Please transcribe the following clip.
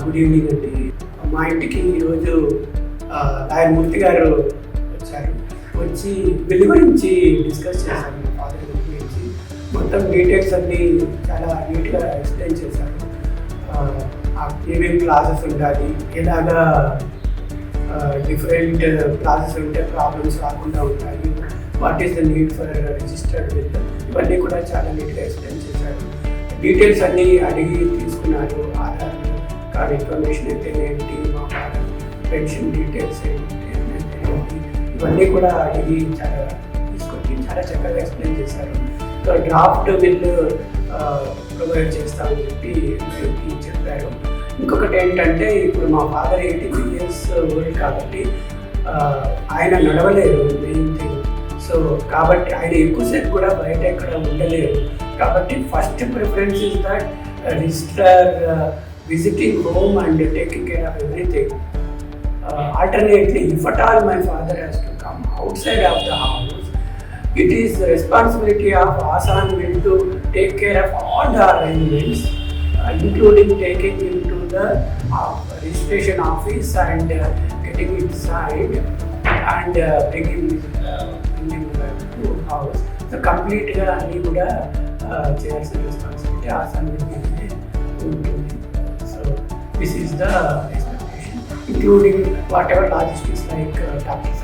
Good evening అండి. మా ఇంటికి ఈరోజు లాయర్ మూర్తి గారు వచ్చారు. వచ్చి బిల్లు గురించి డిస్కస్ చేశారు. మా ఫాదర్ గురించి మొత్తం డీటెయిల్స్ అన్నీ చాలా నీట్గా ఎక్స్ప్లెయిన్ చేశారు. ఏమేమి క్లాసెస్ ఉండాలి, ఎలాగా డిఫరెంట్ క్లాసెస్ ఉంటే ప్రాబ్లమ్స్ రాకుండా ఉంటాయి, what is the need for registered will, ఇవన్నీ కూడా చాలా నీట్గా ఎక్స్ప్లెయిన్ చేశారు. డీటెయిల్స్ అన్నీ అడిగి తీసుకున్నారు. ఆధార్ కార్డ్ ఇన్ఫర్మేషన్ అయితే ఏంటి, మా ఫాదర్ పెన్షన్ డీటెయిల్స్ ఏంటి, ఇవన్నీ కూడా అడిగి చాలా తీసుకొచ్చి చాలా చక్కగా ఎక్స్ప్లెయిన్ చేశారు. సో డ్రాఫ్ట్ విల్ ప్రొవైడ్ చేస్తామని చెప్పారు. ఇంకొకటి ఏంటంటే, ఇప్పుడు మా ఫాదర్ 83 years ఓల్డ్ కాబట్టి ఆయన నడవలేరు, మెయిన్ థింగ్. సో కాబట్టి ఆయన ఎక్కువసేపు కూడా బయట ఎక్కడ ఉండలేరు. కాబట్టి first preference is that register visiting home and taking care of everything. Alternately, if at all my father has to come outside of the house, it is the responsibility of AasaanWill to take care of all the arrangements, including taking him to the registration office and getting it signed and bringing him to house. So completely అన్నీ కూడా చేయాల్సిన responsibility AasaanWill మీదనే ఉంటుంది. So this is the expectation, including whatever logistics like doctors